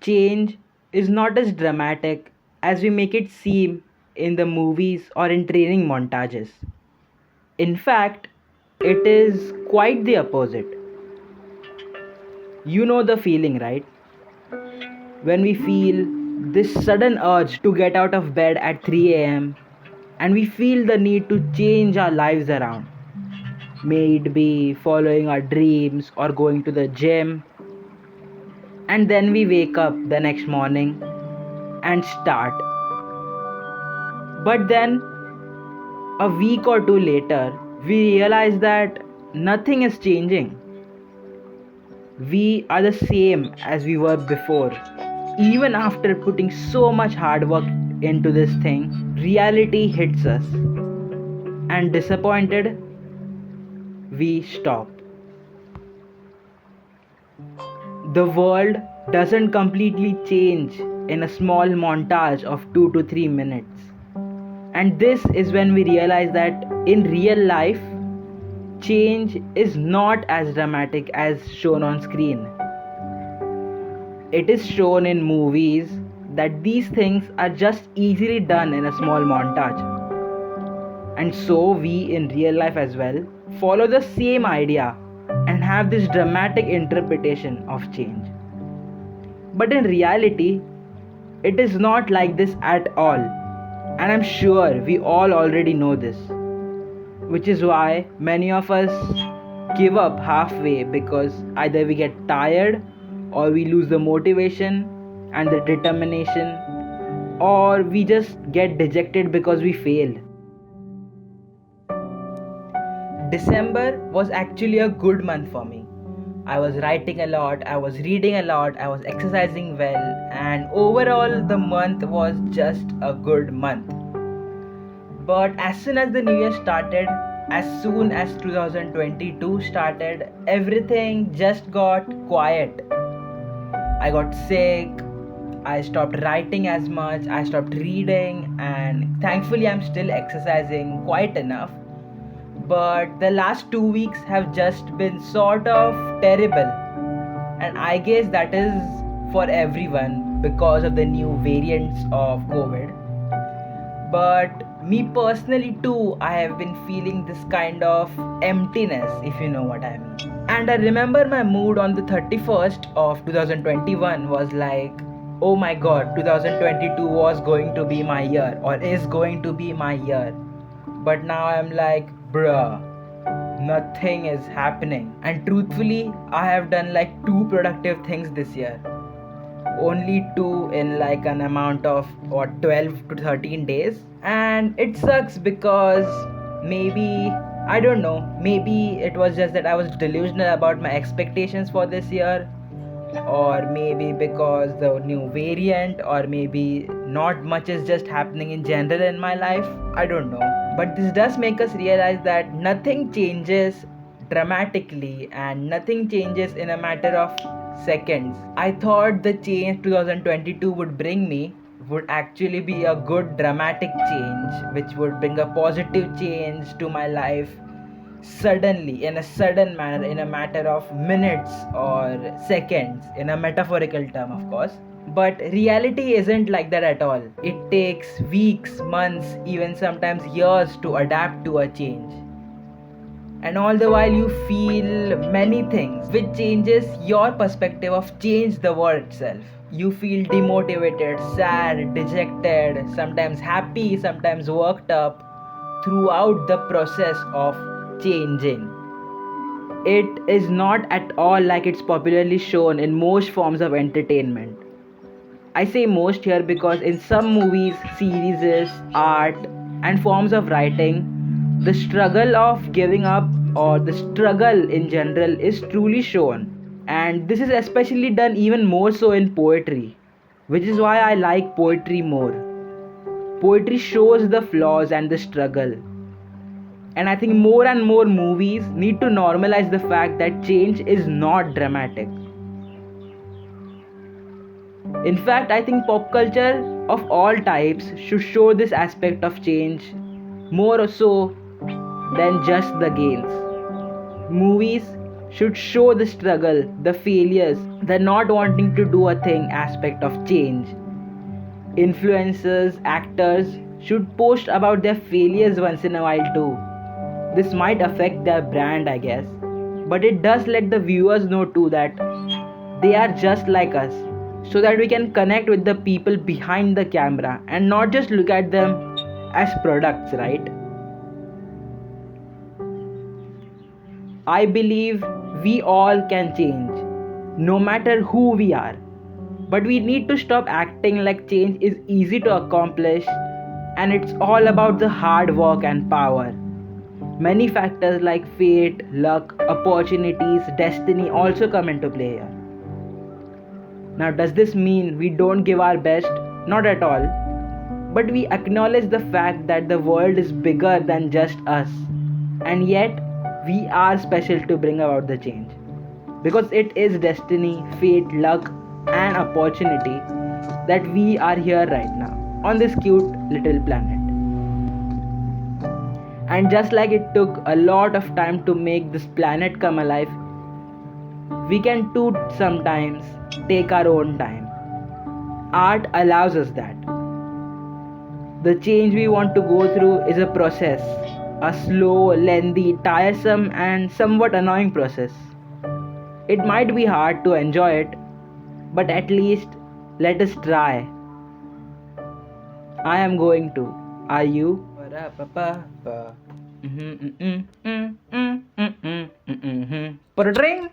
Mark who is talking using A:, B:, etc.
A: Change is not as dramatic as we make it seem in the movies or in training montages. In fact, it is quite the opposite. You know the feeling, right? When we feel this sudden urge to get out of bed at 3 am and we feel the need to change our lives around. May it be following our dreams or going to the gym, and then we wake up the next morning and start. But then, a week or two later, we realize that nothing is changing. We are the same as we were before. Even after putting so much hard work into this thing, reality hits us. And disappointed, we stop. The world doesn't completely change in a small montage of 2 to 3 minutes. And this is when we realize that in real life, change is not as dramatic as shown on screen. It is shown in movies that these things are just easily done in a small montage. And so we in real life as well follow the same idea and have this dramatic interpretation of change. But in reality, it is not like this at all. And I'm sure we all already know this. Which is why many of us give up halfway because either we get tired or we lose the motivation and the determination, or we just get dejected because we fail. December was actually a good month for me. I was writing a lot, I was reading a lot, I was exercising well, and overall the month was just a good month. But as soon as the new year started, as soon as 2022 started, everything just got quiet. I got sick, I stopped writing as much, I stopped reading, and thankfully I'm still exercising quite enough. But the last 2 weeks have just been sort of terrible, and I guess that is for everyone because of the new variants of COVID. But me personally too, I have been feeling this kind of emptiness, if you know what I mean. And I remember my mood on the 31st of 2021 was like, oh my god, 2022 was going to be my year or is going to be my year. But now I'm like, bruh, nothing is happening. And truthfully, I have done like 2 productive things this year. Only 2 in like an amount of 12 to 13 days. And it sucks because maybe, I don't know, maybe it was just that I was delusional about my expectations for this year, or maybe because the new variant, or maybe not much is just happening in general in my life. I don't know. But this does make us realize that nothing changes dramatically and nothing changes in a matter of seconds. I thought the change 2022 would bring me would actually be a good dramatic change which would bring a positive change to my life suddenly, in a sudden manner, in a matter of minutes or seconds, in a metaphorical term, of course. But reality isn't like that at all. It takes weeks, months, even sometimes years to adapt to a change. And all the while you feel many things which changes your perspective of change the world itself. You feel demotivated, sad, dejected, sometimes happy, sometimes worked up throughout the process of changing. It is not at all like it's popularly shown in most forms of entertainment. I say most here because in some movies, series, art, and forms of writing, the struggle of giving up or the struggle in general is truly shown. And this is especially done even more so in poetry, which is why I like poetry more. Poetry shows the flaws and the struggle. And I think more and more movies need to normalize the fact that change is not dramatic. In fact, I think pop culture of all types should show this aspect of change more so than just the gains. Movies should show the struggle, the failures, the not wanting to do a thing aspect of change. Influencers, actors should post about their failures once in a while too. This might affect their brand, I guess, but it does let the viewers know too that they are just like us, so that we can connect with the people behind the camera and not just look at them as products, right? I believe we all can change, no matter who we are. But we need to stop acting like change is easy to accomplish and it's all about the hard work and power. Many factors like fate, luck, opportunities, destiny also come into play here. Now, does this mean we don't give our best? Not at all. But we acknowledge the fact that the world is bigger than just us. And yet, we are special to bring about the change. Because it is destiny, fate, luck, and opportunity that we are here right now on this cute little planet. And just like it took a lot of time to make this planet come alive, we can too sometimes take our own time. Art allows us that. The change we want to go through is a process, a slow, lengthy, tiresome, and somewhat annoying process. It might be hard to enjoy it, but at least let us try. I am going to. Are you? For a drink?